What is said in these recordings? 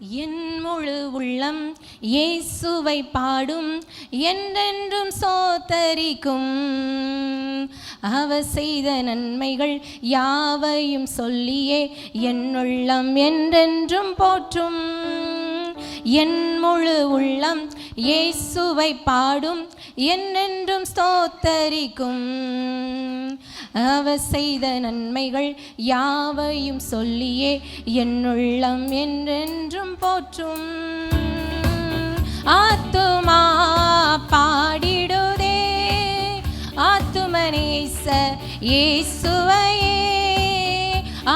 என் முழு உள்ளம் இயேசுவை பாடும், என்றென்றும் சோத்தரிக்கும். அவர் செய்த நன்மைகள் யாவையும் சொல்லியே என் உள்ளம் என்றென்றும் போற்றும். என் முழு உள்ளம் இயேசுவை பாடும், என்றென்றும் ஸ்தோத்தரிக்கும். அவர் செய்த நன்மைகள் யாவையும் சொல்லியே என் உள்ளம் என்றென்றும் போற்றும். ஆத்துமா பாடிடுதே ஆத்துமனேச இயேசுவையே.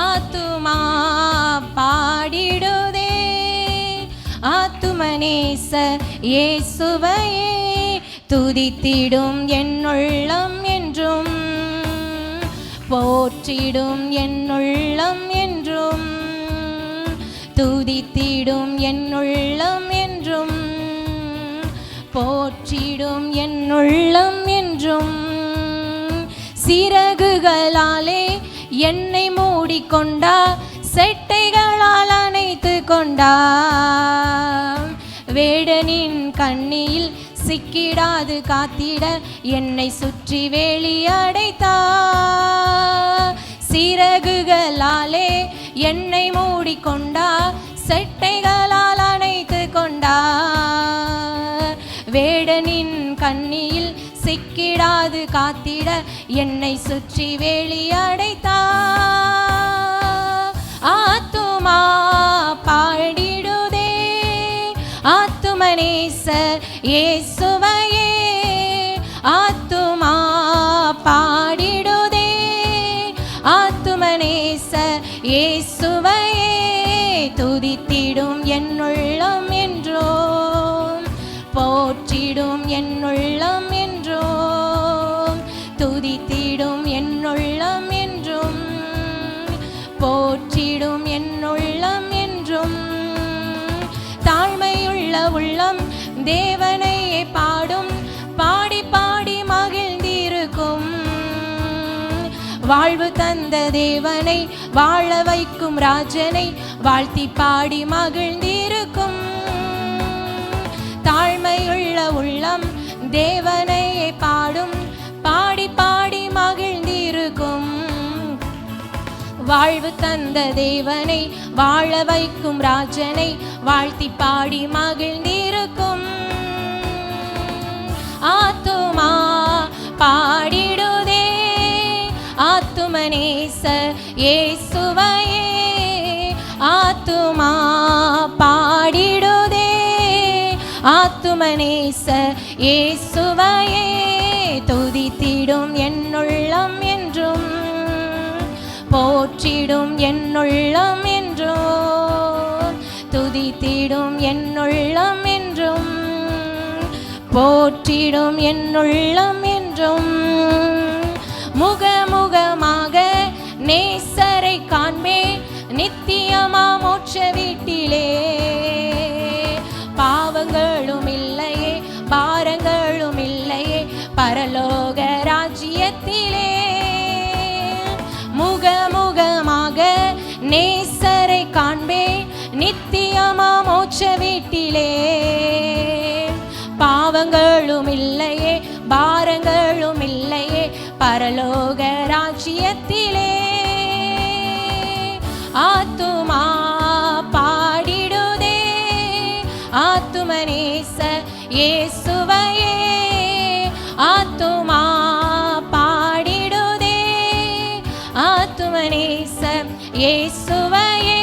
ஆத்துமா பாடிடுதே ஆத்துமனேச இயேசுவையே. துதித்திடும் என் உள்ளம் என்றும், போற்றிடும் என் உள்ளம் என்றும். துதித்திடும் என் உள்ளம் என்றும், போற்றிடும் என் உள்ளம் என்றும். சிறகுகளாலே என்னை மூடிக்கொண்டார், செட்டைகளால் அணைத்து கொண்டார். வேடனின் கண்ணியில் சிக்கிடாது காத்திட என்னை சுற்றி வேலி அடைத்தார். சிறகுகளாலே என்னை மூடிக்கொண்டார், செட்டைகளால் அணைத்து கொண்டார். வேடனின் கண்ணியில் சிக்கிடாது காத்திட என்னை சுற்றி வேலி அடைத்தார். ஆத்துமா பாடிடுதே ஆத்துமனேசர் இயேசுவையே. ஆத்துமா பாடிடுதே ஆத்துமனேசர் இயேசுவையே. துதித்திடும் என் உள்ளம் என்றோம், போற்றிடும் என் உள்ளம் என்றோம். துதித்திடும் என் உள்ளம் என்றும், போற்றிடும் என் உள்ளம் என்றும். தாழ்மையுள்ள உள்ளம் தேவனையே பாடும், பாடி பாடி மகிழ்ந்திருக்கும். வாழ்வு தந்த தேவனை, வாழ வைக்கும் ராஜனை வாழ்த்தி பாடி மகிழ்ந்திருக்கும். தாழ்மையுள்ள உள்ளம் தேவனையே பாடும், பாடி பாடி மகிழ்ந்திருக்கும். வாழ்வு தந்த தேவனை, வாழ வைக்கும் ராஜனை வாழ்த்தி பாடி மகிழ்ந்திருக்கும். ஆத்துமா பாடிடுதே ஆத்துமனேச இயேசுவையே. ஆத்துமா பாடிடுதே ஆத்துமனேச இயேசுவையே. துதித்திடும் என் உள்ளம் என்றும், போற்றிடும் என் உள்ளம் என்றும். துதித்திடும் என் உள்ளம் என்றும், போற்றிடும் என் உள்ளம் என்றும். முகமுகமாக நேசரை காண்பே நித்தியமா மோட்ச வீட்டிலே. பாவங்களும் இல்லையே பாரங்களும் இல்லையே பரலோக ராஜ்யத்திலே. முகமுகமாக நேசரை காண்பே நித்தியமா மோட்ச வீட்டிலே. பாவங்களும் இல்லையே பாரங்களும் இல்லையே பரலோக ராஜ்யத்திலே. ஆத்துமா பாடிடுதே ஆத்துமனேச இயேசுவையே. ஆத்துமா பாடிடுதே ஆத்துமனேச இயேசுவையே.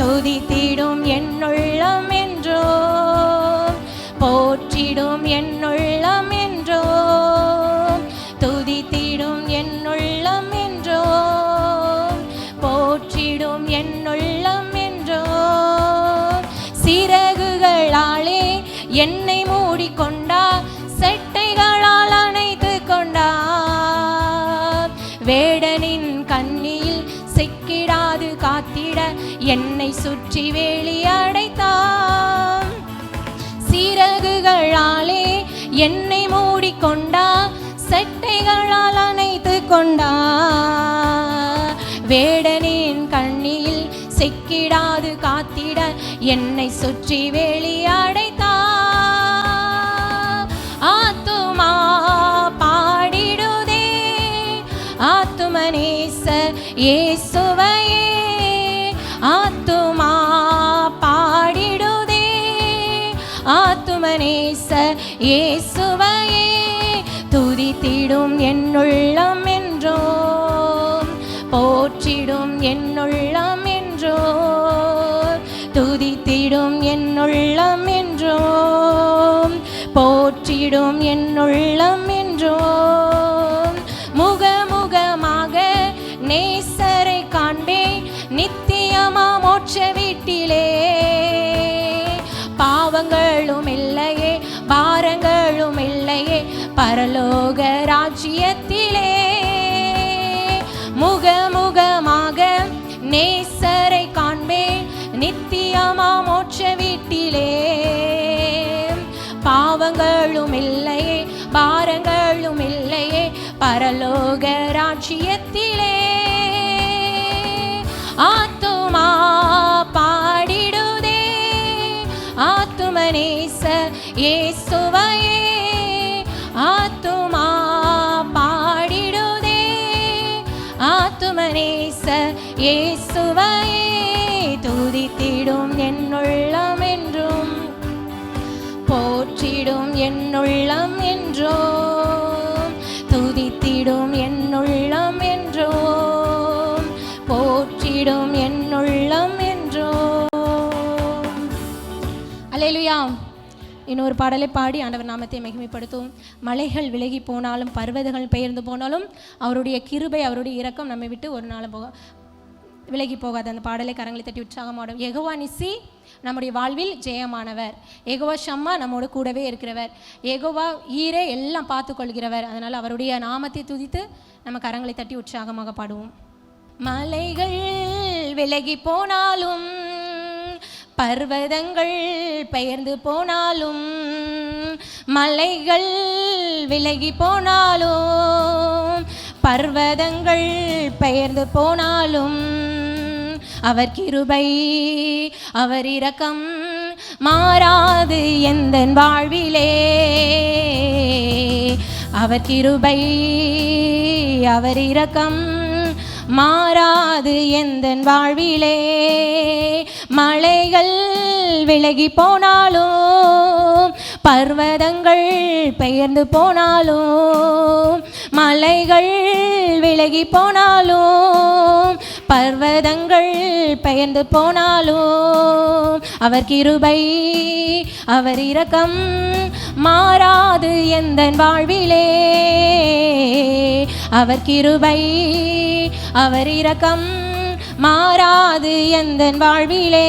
துதித்திடும் என் உள்ளம் என்றோம், போற்றிடும் என் உள்ளம் என்றோம். துதித்திடும் என் உள்ளம் என்றோம், போற்றிடும் என் உள்ளம் என்றோம். சிறகுகளாலே என்னை மூடிக்கொண்டார், செட்டைகளால் அணைத்து கொண்டார். வேடனின் கண்ணியில் சிக்கிடாது காத்திட என்னை சுற்றி வேலி அடைத்தார். சிறகுகளாலே என்னை மூடிக்கொண்டார், செட்டைகளால் அணைத்து கொண்டார். வேடனின் கண்ணியில் சிக்கிடாது காத்திட என்னை சுற்றி வேலி அடைத்தார். ஆத்துமா பாடிடுதே ஆத்துமனேசர் இயேசுவையே. ஆத்துமா பாடிடுதே ஆத்துமனேசர் இயேசுவையே. துதித்திடும் என்னுள்ளம் என்றோம் போற்றிடும் என்னுள்ளம் என்றோம். துதித்திடும் என்னுள்ளம் என்றோம் போற்றிடும் என்னுள்ளம் என்றோம். முகமுகமாக நேசரை காண்பேன் நித்தியமா மோட்ச வீட்டிலே. பாவங்களும் இல்லையே பாரங்களும் இல்லையே பரலோக ராஜ்யத்திலே. முகமுகமாக நேசரை காண்பேன் நித்தியமா மோட்ச வீட்டிலே. பாவங்களும் இல்லையே பாரங்களும் இல்லையே பரலோக ராஜ்யத்திலே. ஆத்துமா பாடிடுதே ஆத்துமனேசர் இயேசுவையே. ஆத்துமா பாடிடுதே ஆத்துமனேசர் இயேசுவையே. துதித்திடும் என்னுள்ளம் என்றும் போற்றிடும் என்னுள்ளம் என்றும். துதித்திடும் என்னுள்ளம் என்றும் போற்றிடும் என்னுள்ளம் என்றும். அல்லேலூயா. இன்னொரு பாடலை பாடி ஆண்டவர் நாமத்தை மகிமைப்படுத்தும். மலைகள் விலகி போனாலும் பர்வதங்கள் பெயர்ந்து போனாலும் அவருடைய கிருபை அவருடைய இரக்கம் நம்மை விட்டு ஒரு நாளும் விலகி போகாது. அந்த பாடலை கரங்களை தட்டி உற்சாகமாடும். யெகோவா நிசி நம்முடைய வாழ்வில் ஜெயமானவர். யெகோவா ஷம்மா நம்மோடு கூடவே இருக்கிறவர். யெகோவா ஈரே எல்லாம் பார்த்து கொள்கிறவர். அதனால் அவருடைய நாமத்தை துதித்து நம்ம கரங்களை தட்டி உற்சாகமாக பாடுவோம். மலைகள் விலகி போனாலும் பர்வதங்கள் பெயர்ந்து போனாலும் மலைகள் விலகி போனாலும் பர்வதங்கள் பெயர்ந்து போனாலும் அவர் கிருபை அவர் இரக்கம் மாறாது எந்தன் வாழ்விலே. அவர் கிருபை அவர் இரக்கம் மாறாது எந்தன் வாழ்விலே. மலைகள் விலகி போனாலும் பர்வதங்கள் பெயர்ந்து போனாலும் மலைகள் விலகி போனாலும் பர்வதங்கள் பெயர்ந்து போனாலும் அவர் கிருபை அவர் இரக்கம் மாறாது எந்தன் வாழ்விலே. அவர் கிருபை அவர் இரக்கம் மாறாது எந்தன் வாழ்விலே.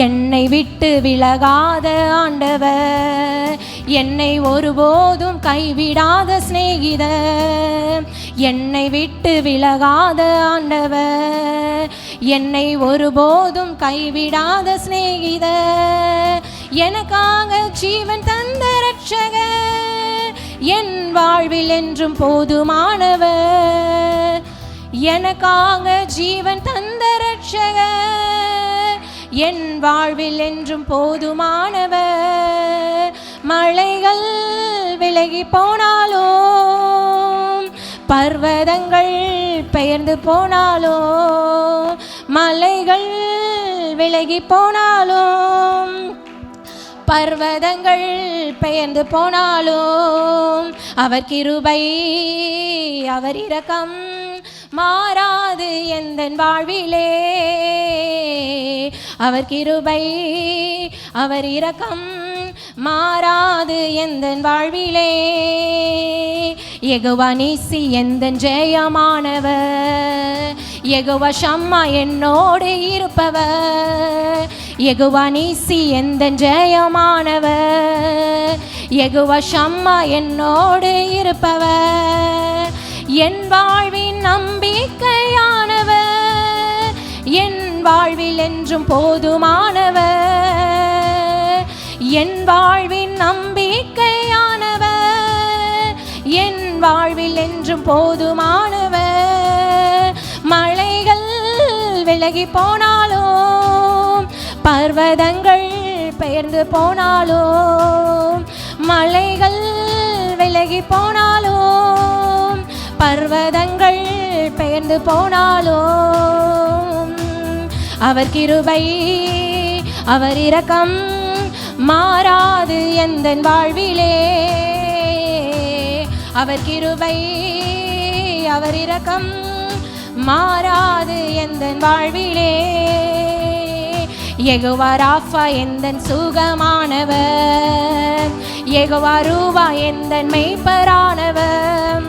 என்னை விட்டு விலகாத ஆண்டவர் என்னை ஒருபோதும் கைவிடாத சிநேகிதர். என்னை விட்டு விலகாத ஆண்டவர் என்னை ஒருபோதும் கைவிடாத சிநேகிதர். எனக்காக ஜீவன் தந்த இரட்சகர் என் வாழ்வில் என்றும் போதுமானவர். எனக்காக ஜீவன் தந்த இரட்சகர் என் வாழ்வில் என்றும் போதுமானவர். மலைகள் விலகி போனாலும் பர்வதங்கள் பெயர்ந்து போனாலும் மலைகள் விலகி போனாலும் பர்வதங்கள் பெயர்ந்து போனாலும் அவர் கிருபை அவர் இரக்கம் மாறாது எந்தன் வாழ்விலே. அவர் கிருபை அவர் இரக்கம் மாறாது எந்தன் வாழ்விலே. யெகோவா நீசி எந்தன் ஜெயமானவர். யெகோவா ஷம்மா என்னோடு இருப்பவர். யெகோவா நீசி எந்தன் ஜெயமானவர். யெகோவா ஷம்மா என்னோடு இருப்பவர். என் வாழ்வின் நம்பிக்கையானவர். என் வாழ்வில் என்றும் போதுமானவர். என் வாழ்வின் நம்பிக்கையானவர். என் வாழ்வில் என்றும் போதுமானவர். மலைகள் விலகி போனாலும் பர்வதங்கள் பெயர்ந்து போனாலும், மலைகள் விலகி போனாலும், பர்வதங்கள் பெயர்ந்து போனாலும், அவர் கிருபை அவர் இரக்கம் மாறாது எந்தன் வாழ்விலே. அவர் கிருபை அவர் இரக்கம் மாறாது எந்தன் வாழ்விலே. யெகோவா ராஃபா எந்தன் சுகமானவர், யெகோவா ரூவா எந்தன் மெய்ப்பரானவர்,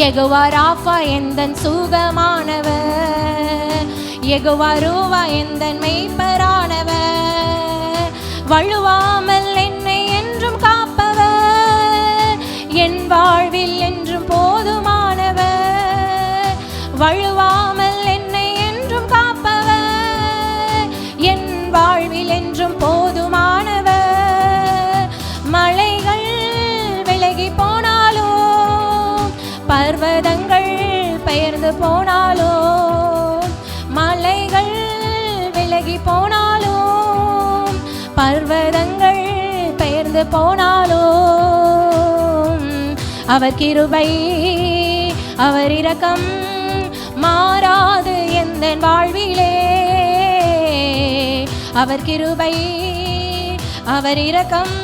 யெகோவா ராஃபா எந்தன் சுகமானவர், யெகோவா ரூவா எந்தன் மெய்ப்பரானவர். வழுவாமல் என்னை என்றும் காப்பவர், என் வாழ்வில் என்றும் போதுமானவர். வழுவாமல் என்னை என்றும் காப்பவர், என் வாழ்வில் என்றும் போதுமானவர். மலைகள் விலகி போனாலும், பர்வதங்கள் பெயர்ந்து போனாலும், மலைகள் விலகி போனாலும், பர்வதங்கள் பெயர்ந்து போனாலும், அவர் கிருபை அவர் இரக்கம் மாறாது எந்தன் வாழ்விலே. அவர் கிருபை அவர் இரக்கம்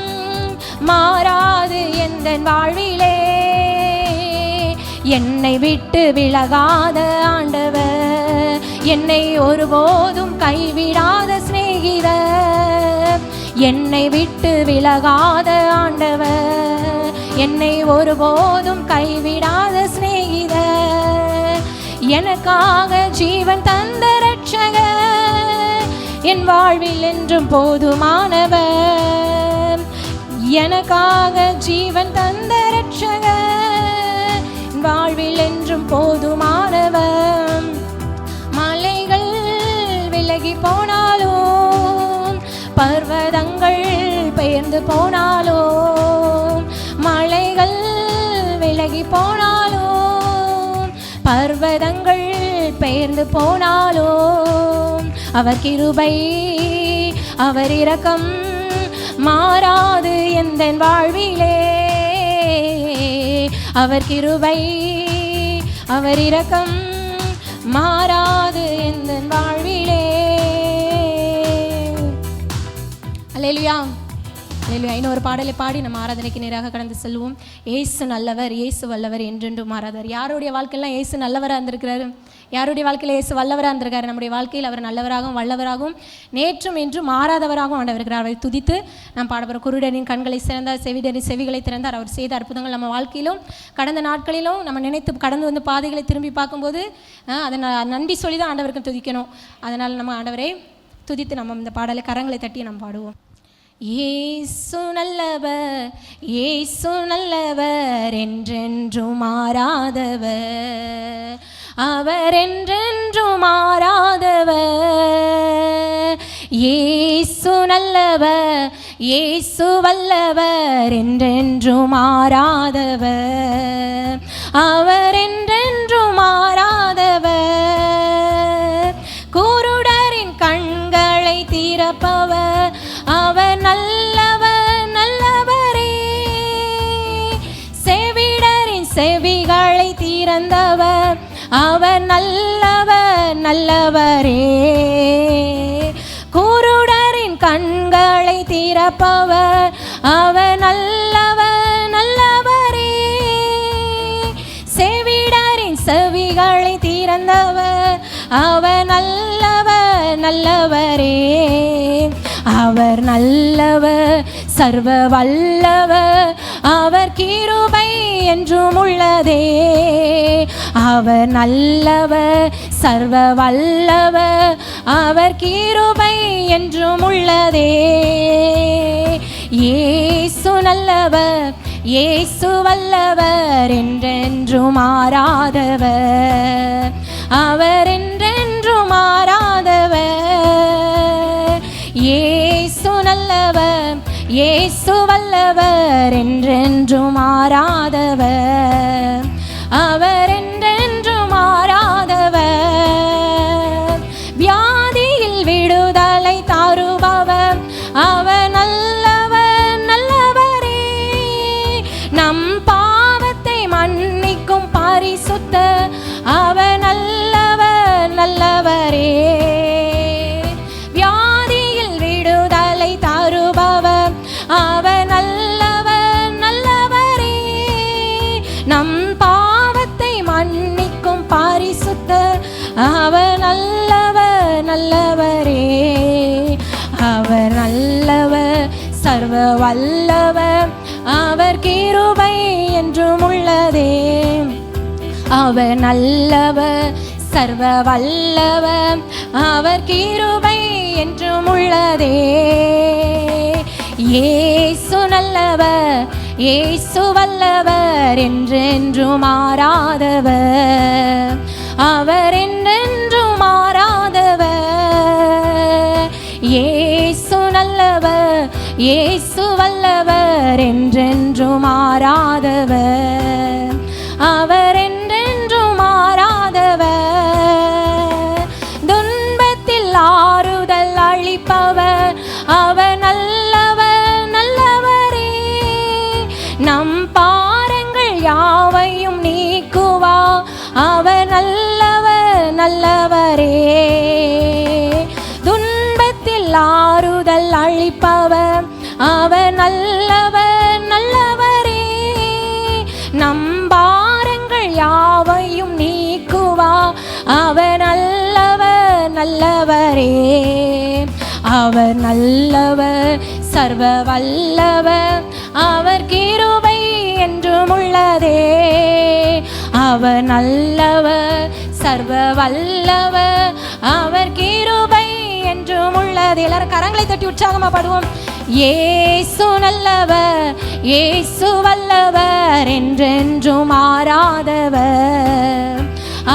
மாறாது எந்தன் வாழ்விலே. என்னை விட்டு விலகாத ஆண்டவர், என்னை ஒருபோதும் கைவிடாத சிநேகிதர். என்னை விட்டு விலகாத ஆண்டவர், என்னை ஒருபோதும் கைவிடாத சிநேகிதர். எனக்காக ஜீவன் தந்த இரட்சகர், என் வாழ்வில் என்றும் போதுமானவர். எனக்காக ஜீவன் தந்த இரட்சகர், என் வாழ்வில் என்றும் போதுமானவர். மலைகள் விலகி போனாலும், பர்வதங்கள் பெயர்ந்து போனாலும், மலைகள் விலகி போனாலும், பர்வதங்கள் பெயர்ந்து போனாலும், அவர் கிருபை அவர் இரக்கம் மாறாது எந்தன் வாழ்விலே. அவர் கிருபை அவர் இரக்கம் மாறாது எந்தன் வாழ்விலே. அல்லேலூயா அல்லேலூயா. இன்னொரு பாடலை பாடி நம்ம ஆராதனைக்கு நேராக கடந்து செல்வோம். ஏசு நல்லவர், ஏசு வல்லவர், என்றென்றும் மாறாதவர். யாருடைய வாழ்க்கையெல்லாம் ஏசு நல்லவராக இருந்திருக்கிறாரு? யாருடைய வாழ்க்கையில் ஏசு வல்லவராக இருந்திருக்காரு? நம்முடைய வாழ்க்கையில் அவர் நல்லவராகவும் வல்லவராகவும் நேற்றும் என்றும் மாறாதவராகவும் ஆண்டவர் இருக்கிறார். அவரை துதித்து நாம் பாடப்படுற குருடரின் கண்களை திறந்தார், செவிடரின் செவிகளை திறந்தார். அவர் செய்த அற்புதங்கள் நம்ம வாழ்க்கையிலும் கடந்த நாட்களிலும் நம்ம நினைத்து கடந்து வந்து பாதைகளை திரும்பி பார்க்கும்போது அதை நன்றி சொல்லி தான் ஆண்டவருக்கு துதிக்கணும். அதனால் நம்ம ஆண்டவரை துதித்து நம்ம இந்த பாடலை கரங்களை தட்டி நம்ம பாடுவோம். ஏசு நல்லவர், ஏசு நல்லவர், என்றென்றும் மாறாதவர், அவர் என்றென்றும் மாறாதவர். ஏசு நல்லவர், ஏசு வல்லவர், என்றென்றும் மாறாதவர், அவர் என்றென்றும் மாறாதவர். குருடரின் கண்களை திறப்பவர், அவர் நல்லவர் நல்லவரே. செவிடரின் செவிகளை திறந்தவர், அவர் நல்லவர் நல்லவரே. குருடரின் கண்களை திறப்பவர், அவர் நல்லவர் நல்லவரே. செவிடரின் செவிகளை திறந்தவர், அவர் நல்லவர் நல்லவரே. அவர் நல்லவர் சர்வ வல்லவர், அவர் கிருபை என்றும் உள்ளதே. அவர் நல்லவர் சர்வ வல்லவர், அவர் கிருபை என்றும் உள்ளதே. ஏசு நல்லவர், ஏசு வல்லவர், என்றென்றும் மாறாதவர், அவர் என்றென்றும் மாறாதவர். ஏசு நல்லவர், ஏசு வல்லவர், என்றென்றும் மாறாதவர், அவர் என்றென்றும் மாறாதவர். வியாதியில் விடுதலை தாரு அவர் நல்லவர் சர்வ வல்லவர், அவர் கிருபை என்றும் உள்ளதே. அவர் நல்லவர் சர்வ வல்லவர், அவர் கிருபை என்றும் உள்ளதே. இயேசு நல்லவர், இயேசு வல்லவர், என்றென்றும் மாறாதவர், அவர் என்றென்றும் மாறாதவர். இயேசு நல்லவர், இயேசு வல்லவர், என்றென்றும் மாறாதவர், அவர் என்றென்றும் மாறாதவர். துன்பத்தில் ஆறுதல் அளிப்பவர், அவர் நல்லவர் நல்லவரே. நம் பாரங்கள் யாவையும் நீக்குவா, அவர் நல்லவர் நல்லவரே. துன்பத்தில் ஆறுதல் அளிப்பவர், அவர் நல்லவர் நல்லவரே. நம் பாரங்கள் யாவையும் நீக்குவா, அவர் நல்லவர் நல்லவரே. அவர் நல்லவர் சர்வ வல்லவர், அவர் கிருபை என்றும் உள்ளதே. அவர் நல்லவர் சர்வ வல்லவர், அவர் கிருபை என்றும் உள்ளது. எல்லாரும் கரங்களை தட்டி உற்சாகமா பாடுவோம். இயேசு நல்லவர், இயேசு வல்லவர், என்றென்றும் மாறாதவர்,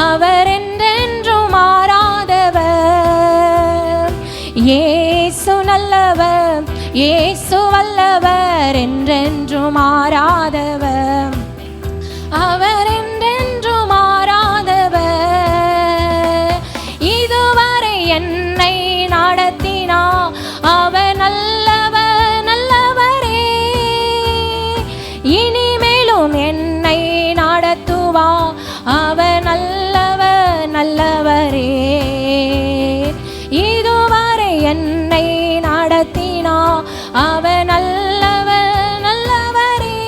அவர் என்றென்றும் மாறாதவர். இயேசு நல்லவர், இயேசு வல்லவர், என்றென்றும் மாறாதவர், அவர் என்றென்றும் மாறாதவர். இதுவரை என்னை நடத்தினா, அவர் நல்லவர் நல்லவரே. இனிமேலும் என்னை நடத்துவா, அவர் நல்லவர் நல்லவரே. இதுவரை என்னை நடத்தினா, அவர் நல்லவர் நல்லவரே.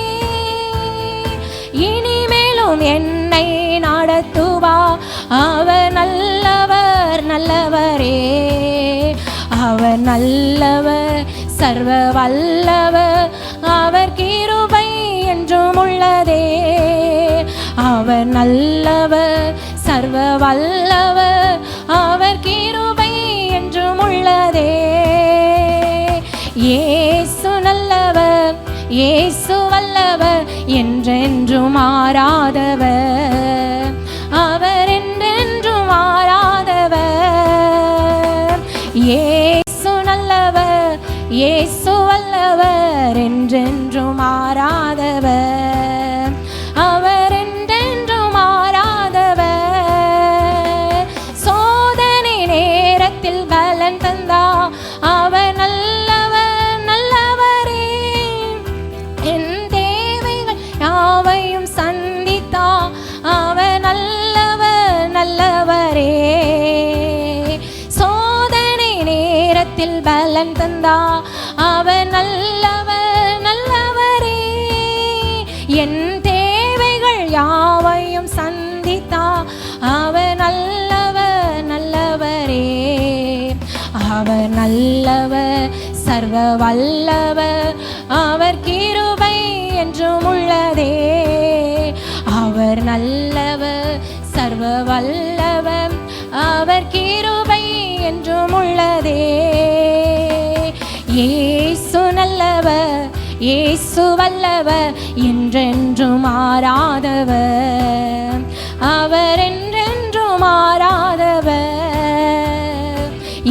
இனிமேலும் என்னை நடத்துவா, அவர் நல்லவர் நல்லவரே. அவர் நல்லவர் சர்வ வல்லவர், அவர் கிருபை என்றும் உள்ளதே. அவர் நல்லவர் சர்வ வல்லவர், அவர் கிருபை என்றும் உள்ளதே. இயேசு நல்லவர், இயேசு வல்லவர், என்றென்றும் மாறாதவர், அவர் என்றென்றும் மாறாதவர். இயேசு நல்லவர், இயேசு வல்லவர், என்றென்றும் மாறாதவர், அவர் என்றென்றும் மாறாதவர். சோதனை நேரத்தில் பலன் தந்தா, அவர் நல்லவர் நல்லவரே. என் தேவைகள் யாவையும் சந்தித்தா, அவர் நல்லவர் நல்லவரே. சோதனை நேரத்தில் பலன் தந்தா, அவர் நல்லவர் நல்லவரே. என் தேவைகள் யாவையும் சந்தித்தா, அவர் நல்லவர் நல்லவரே. அவர் நல்லவர் சர்வ வல்லவர், அவர் கிருபை என்றும் உள்ளதே. அவர் நல்லவர் சர்வ வல்லவர், அவர் கிருபை என்றும் உள்ளதே. இயேசு நல்லவர், இயேசு வல்லவர், என்றென்றும் மாறாதவர், அவர் என்றென்றும் மாறாதவர்.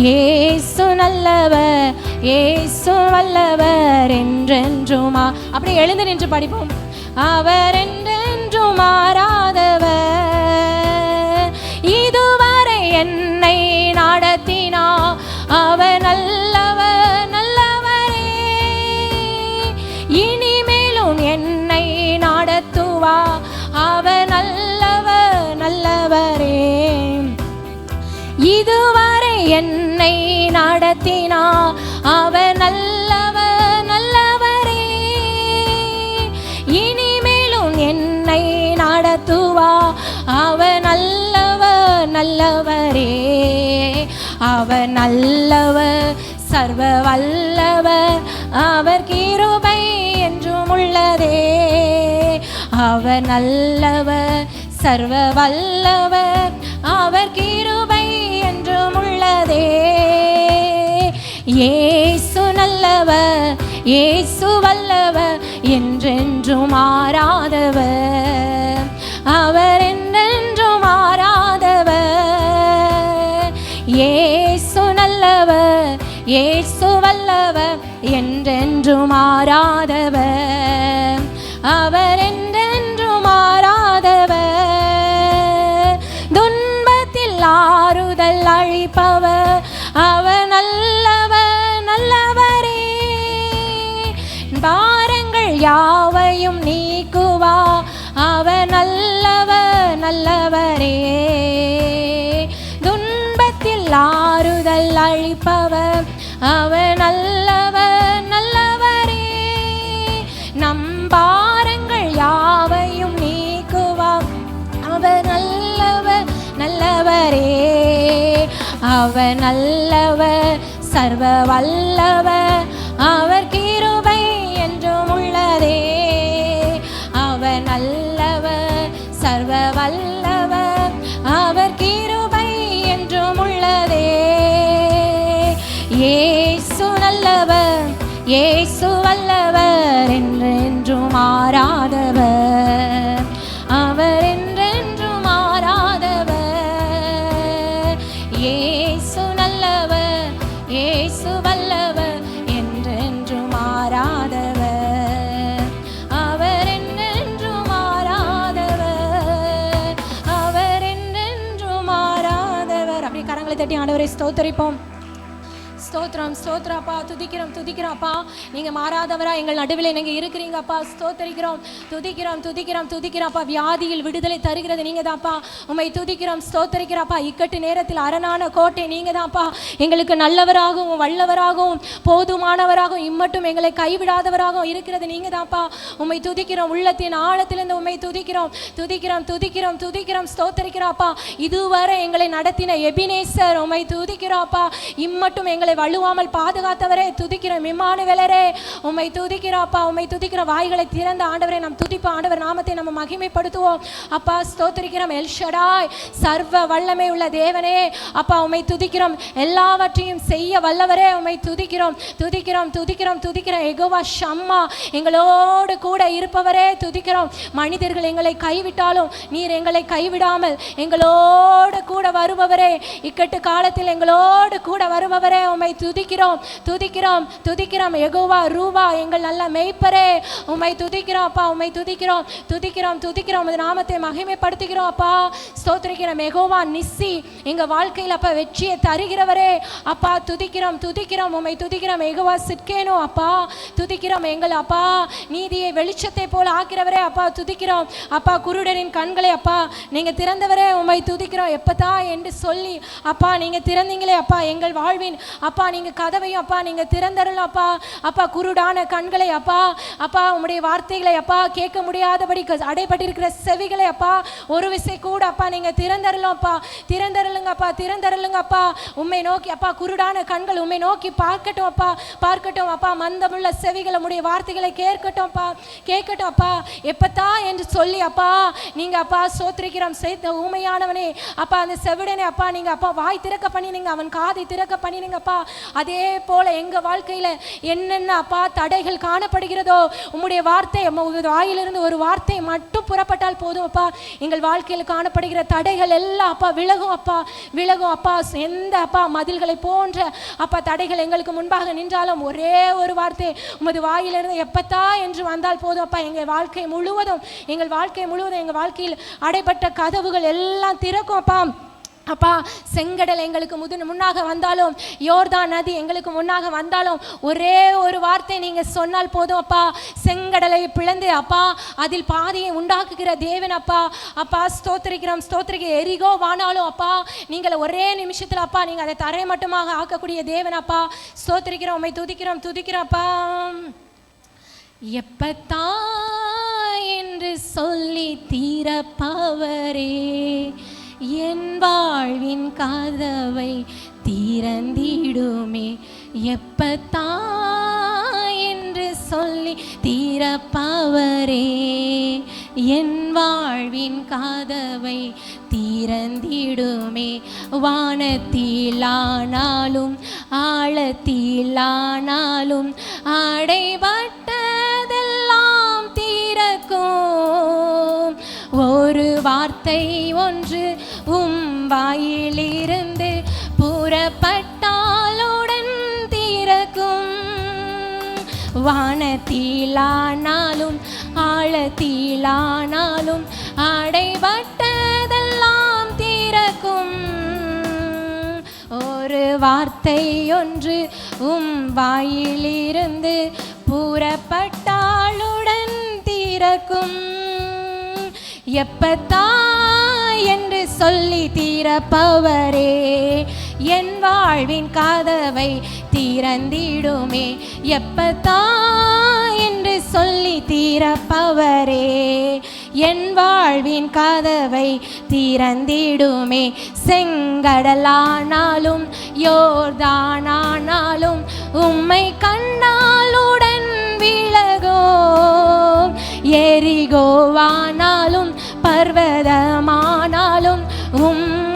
இயேசு நல்லவர், இயேசு வல்லவர், என்றென்றும் அப்படி எழுந்து நின்று படிப்போம். அவர் என்றென்றும் மாறாதவர். இதுவரை என்னை நடத்தினா, அவர் நல்லவர் நல்லவரே. இனிமேலும் என்னை நடத்துவா, அவர் நல்லவர் நல்லவரே. இதுவரை என்னை நடத்தினா, அவர் நல்லவர் நல்லவரே. இனிமேலும் என்னை நடத்துவா, அவர் நல்லவர் நல்லவரே. அவர் நல்லவர் சர்வ வல்லவர் அவர் கிருபை என்றும் உள்ளதே. அவர் நல்லவர் சர்வ வல்லவர் அவர் கிருபை என்றும் உள்ளதே. இயேசு நல்லவர் இயேசு வல்லவர் என்றென்றும் மாறாதவர் அவர் என்றென்றும் மாறாதவர். இயேசு நல்லவர் இயேசு வல்லவர் என்றென்றும் மாறாதவர் அவர் என்றென்றும் மாறாதவர். துன்பத்தில் ஆறுதல் அளிப்பவர் அவர் நல்லவர் நல்லவரே. பாரங்கள் யாவையும் நீக்குவா அவர் நல்லவர் நல்லவரே. துன்பத்தில் ஆறுதல் அளிப்பவர் அவர் நல்லவர் நல்லவரே. நம் பாரங்கள் யாவையும் நீக்குவா அவர் நல்லவர் நல்லவரே. அவர் நல்லவர் சர்வ வல்லவர் அவர் கிருபை என்றும் உள்ளதே. அவர் நல்லவர் சர்வ வல்லவர் அவர் கிருபை என்றும் உள்ளதே. இயேசு நல்லவர் இயேசு வல்லவர் என்றென்றும் மாறாதவர் அவர் என்றென்றும் மாறாதவர். இயேசு நல்லவர் இயேசு வல்லவர் என்றென்றும் மாறாதவர் அவர் என்றென்றும் மாறாதவர் அவர் என்றென்றும் மாறாதவர். அப்படி கரங்களை தட்டி ஆண்டவரை ஸ்தோத்திரிப்போம். ஸ்தோத்திரம் ஸ்தோத்திரப்பா துதிக்கிறோம் துதிக்கிறோம்ப்பா. நீங்கள் மாறாதவரா எங்கள் நடுவில் நீங்கள் இருக்கிறீங்கப்பா. ஸ்தோத்தரிக்கிறோம் துதிக்கிறோம் துதிக்கிறோம் துதிக்கிறோம்ப்பா. வியாதியில் விடுதலை தருகிறது நீங்கள் தான்ப்பா. உம்மை துதிக்கிறோம் ஸ்தோத்தரிக்கிறப்பா. இக்கட்டு நேரத்தில் அரணான கோட்டை நீங்கள் தான்ப்பா. எங்களுக்கு நல்லவராகவும் வல்லவராகவும் போதுமானவராகவும் இம்மட்டும் எங்களை கைவிடாதவராகவும் இருக்கிறது நீங்கள் தான்ப்பா. உம்மை துதிக்கிறோம் உள்ளத்தின் ஆழத்திலிருந்து உம்மை துதிக்கிறோம் துதிக்கிறோம் துதிக்கிறோம் துதிக்கிறோம் ஸ்தோத்தரிக்கிறோம்ப்பா. இதுவரை எங்களை நடத்தின எபினேசர் உம்மை துதிக்கிறோம்ப்பா. இம்மட்டும் எங்களை வள்ளுவாமல் பாதுகாத்தவரே துதிக்கிறோம். இம்மானுவேலரே உம்மை துதிக்கிறோம்ப்பா. உம்மை துதிக்கிற வாய்களை திறந்த ஆண்டவரை நாம் துதிப்போம். ஆண்டவர் நாமத்தை நம்ம மகிமைப்படுத்துவோம் அப்பா. ஸ்தோத்திரிக்கிறோம். எல் ஷடாய் சர்வ வல்லமை உள்ள தேவனே அப்பா உம்மை துதிக்கிறோம். எல்லாவற்றையும் செய்ய வல்லவரே உம்மை துதிக்கிறோம் துதிக்கிறோம் துதிக்கிறோம் துதிக்கிறோம். யெகோவா ஷம்மா எங்களோடு கூட இருப்பவரே துதிக்கிறோம். மனிதர்கள் எங்களை கைவிட்டாலும் நீர் எங்களை கைவிடாமல் எங்களோடு கூட வருபவரே. இக்கட்டு காலத்தில் எங்களோடு கூட வருபவரே உம்மை துதிக்கிறோம் துதிக்கிறோம் துதிக்கிறோம். யெகோவா ரூவா எங்கள் நல்ல மேய்ப்பரே உம்மை துதிக்கிறோம் அப்பா. உம்மை துதிக்கிறோம் துதிக்கிறோம் துதிக்கிறோம். உமது நாமத்தை மகிமைப்படுத்துகிறோம் அப்பா. ஸ்தோத்திரிக்கிறோம். யெகோவா நிஸ்ஸி எங்க வாழ்க்கையில் அப்பா வெற்றியை தருகிறவரே அப்பா துதிக்கிறோம் துதிக்கிறோம். உம்மை துதிக்கிறோம். யெகோவா சிட்கேனோ அப்பா துதிக்கிறோம். எங்கள் அப்பா நீதியை வெளிச்சத்தை போல ஆக்கிறவரே அப்பா துதிக்கிறோம் அப்பா. குருடரின் கண்களை அப்பா நீங்க திறந்தவரே உம்மை துதிக்கிறோம். எப்பதா என்று சொல்லி அப்பா நீங்க திறந்தீங்களே அப்பா எங்கள் வாழ்வின் அப்பா நீங்க கதவையும் அப்பா நீங்க திறந்தரலாம் அப்பா. அப்பா குருடான கண்களை அப்பா அப்பா உம்முடைய வார்த்தைகளை அப்பா கேட்க முடியாதபடி அடைபட்டிருக்கிற செவிகளை அப்பா ஒரு விசை கூட அப்பா நீங்க திறந்தரலாம் அப்பா. திறந்தரலுங்க அப்பா திறந்தரலுங்க அப்பா. உம்மை நோக்கி அப்பா குருடான கண்கள் உம்மை நோக்கி பார்க்கட்டும் அப்பா பார்க்கட்டும் அப்பா. மந்தமுள்ள செவிகள் உம்முடைய வார்த்தைகளை கேட்கட்டும் அப்பா கேட்கட்டும் அப்பா. எப்பத்தா என்று சொல்லி அப்பா நீங்க அப்பா சோத்திரிக்கிறோம். செய்த ஊமையானவனே அப்பா அந்த செவிடனே அப்பா நீங்க அப்பா வாய் திறக்க பண்ணினீங்க. அவன் காதை திறக்க பண்ணினீங்கப்பா. அதே போல எங்க வாழ்க்கையில என்னென்ன அப்பா தடைகள் காணப்படுகிறதோ உம்முடைய வார்த்தை வாயிலிருந்து ஒரு வார்த்தை மட்டும் புறப்பட்டால் போதும் அப்பா. எங்கள் வாழ்க்கையில் காணப்படுகிற தடைகள் எல்லாம் அப்பா விலகும் அப்பா விலகும் அப்பா. எந்த அப்பா மதில்களை போன்ற அப்பா தடைகள் எங்களுக்கு முன்பாக நின்றாலும் ஒரே ஒரு வார்த்தை உமது வாயிலிருந்து எப்பத்தா என்று வந்தால் போதும் அப்பா. எங்கள் வாழ்க்கை முழுவதும் எங்கள் வாழ்க்கையில் அடைபட்ட கதவுகள் எல்லாம் திறக்கும் அப்பா. அப்பா செங்கடல் எங்களுக்கு முன்னாக வந்தாலும் யோர்தான் நதி எங்களுக்கு முன்னாக வந்தாலும் ஒரே ஒரு வார்த்தை நீங்க சொன்னால் போதும் அப்பா. செங்கடலை பிளந்து அப்பா அதில் பாதையை உண்டாக்குகிற தேவன் அப்பா. அப்பா ஸ்தோத்திரிக்கிறோம் ஸ்தோத்திரிக்க. எரிகோ வானாலும் அப்பா நீங்கள் ஒரே நிமிஷத்தில் அப்பா நீங்க அதை தரை மட்டுமாக ஆக்கக்கூடிய தேவன் அப்பா. ஸ்தோத்திரிக்கிறோம். உம்மை துதிக்கிறோம் துதிக்கிறோம் அப்பா. எப்பத்தா என்று சொல்லி தீரப்பவரே என் வாழ்வின் கதவை திறந்திடுமே. எப்பத்தா என்று சொல்லி திறப்பவரே, என் வாழ்வின் கதவை திறந்திடுமே. வானத்திலானாலும் ஆழத்திலானாலும் அடைபட்டதெல்லாம் திறக்கும். ஒரு வார்த்தை ஒன்று வாயிலிருந்து புறப்பட்டாலுடன் திறக்கும். வானத்திலானாலும் ஆழத்திலானாலும் அடைபட்டதெல்லாம் திறக்கும். ஒரு வார்த்தை ஒன்று வாயிலிருந்து புறப்பட்டாலுடன் திறக்கும். எப்பத்தா என்று சொல்லி திறப்பவரே, என் வாழ்வின் கதவை திறந்திடுமே. எப்பத்தா என்று சொல்லி திறப்பவரே, என் வாழ்வின் கதவை திறந்திடுமே. செங்கடலானாலும் யோர்தானானாலும் உம்மை கண்டாலுடன் விலகும். எரிகோவானாலும் பர்வதமானாலும்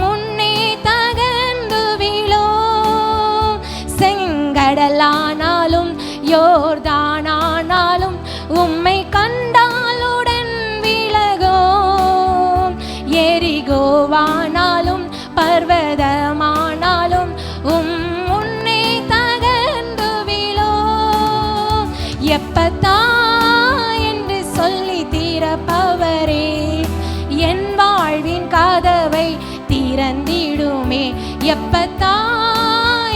முன்னே தகர்ந்து விழும். செங்கடலானாலும் யோர்தானானாலும் உம்மை கண்டாலுடன் விலகும். எரிகோவானாலும் பர்வதமானாலும் முன்னே தகர்ந்து விழும். எப்பத்தா என்று சொல்லி திறப்பவரே, என் வாழ்வின் கதவை திறந்திடுமே. எப்பத்தா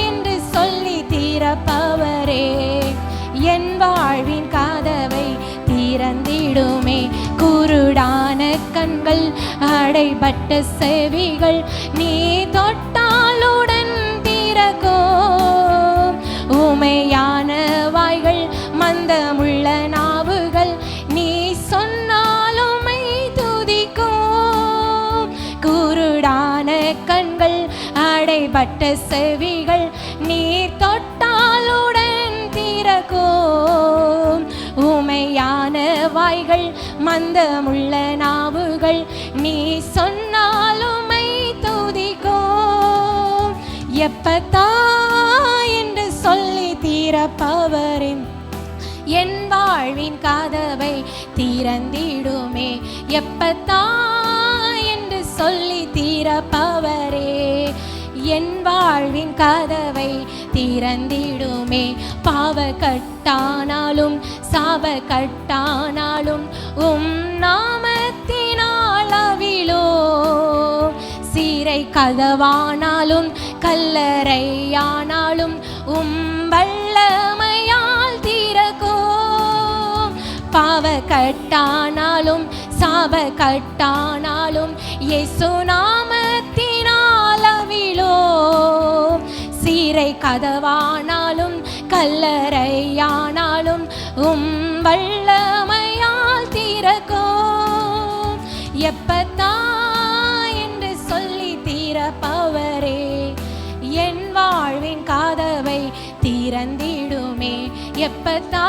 என்று சொல்லி திறப்பவரே, என் வாழ்வின் கதவை திறந்திடுமே. குருடான கண்கள் அடைபட்ட செவிகள் நீ தொட்டாலுடன் திறக்கும். உமையான வாய்கள் மந்தமுள்ள நாவுகள் நீ சொன்னாலுமை துதிக்கும். குருடான கண்கள் அடைபட்ட செவிகள் நீ தொட்டாலுடன் திறக்கும். உமையான வாய்கள் மந்தமுள்ள நாவுகள் நீ சொன்னாலுமை துதிக்கும். எப்பத்தா என்று சொல்லி திறப்பவரே, என் வாழ்வின் கதவை திறந்திடுமே. எப்பத்தா என்று சொல்லி திறப்பவரே, என் வாழ்வின் கதவை திறந்திடுமே. பாவ கட்டானாலும் சாப கட்டானாலும் நாமத்தினால் அவிழோ. சீரை கதவானாலும் கல்லறையானாலும் வல்லமையால் திறக்கும். பாவ கட்டானாலும் சாப கட்டானாலும் இயேசு நாமத்தினால் அவிழோ. சீரை கதவானாலும் கல்லறையானாலும் வல்லமையால் திறக்கும். எப்பத்தா என்று சொல்லி திறப்பவரே, என் வாழ்வின் கதவை திறந்திடுமே. எப்பத்தா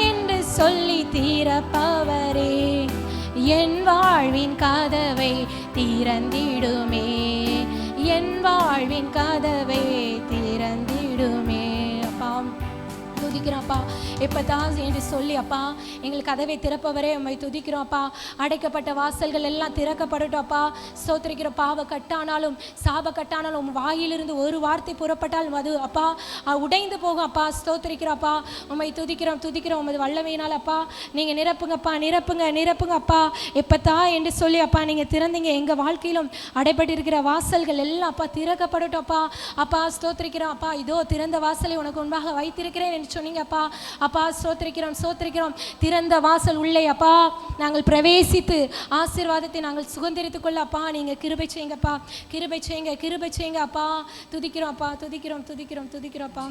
என்று சொல்லி திறப்பவரே, என் வாழ்வின் கதவை திறந்திடுமே. என் வாழ்வின் கதவை திறந்திடுமே. அப்பா துதிக்கிறோம் அப்பா, எப்பதான் என்று சொல்லி அப்பா எங்களுக்கு கதவை திறப்பவரே உம்மை துதிக்கிறோம் அப்பா. அடைக்கப்பட்ட வாசல்கள் எல்லாம் திறக்கப்படட்டும் அப்பா. ஸ்தோத்திரிக்கிறோம். பாவ கட்டானாலும் சாப கட்டானாலும் வாயிலிருந்து ஒரு வார்த்தை புறப்பட்டால் அது அப்பா உடைந்து போகும் அப்பா. ஸ்தோத்திரிக்கிறோம் அப்பா, உம்மை துதிக்கிறோம் துதிக்கிறோம். உமது வல்லமையினால் அப்பா நீங்கள் நிரப்புங்கப்பா, நிரப்புங்க நிரப்புங்க அப்பா. எப்பத்தா என்று சொல்லி அப்பா நீங்கள் திறந்தீங்க. எங்கள் வாழ்க்கையிலும் அடைபட்டிருக்கிற வாசல்கள் எல்லாம் அப்பா திறக்கப்படட்டும் அப்பா. அப்பா ஸ்தோத்திரிக்கிறோம் அப்பா. இதோ திறந்த வாசலை உனக்கு முன்பாக வைத்திருக்கிறேன் என்று சொன்னீங்க அப்பா. அப்பா ஸ்தோத்திரிக்கிறோம் ஸ்தோத்திரிக்கிறோம். திறந்த வாசல் உள்ளே அப்பா நாங்கள் பிரவேசித்து ஆசீர்வாதத்தை நாங்கள் சுதந்திரித்துக் கொள்ள அப்பா நீங்கள் கிருபை செய்யுங்கப்பா. கிருபை செய்யுங்க கிருபை செய்யுங்க அப்பா. துதிக்கிறோம் அப்பா, துதிக்கிறோம் துதிக்கிறோம் துதிக்கிறோம் அப்பா.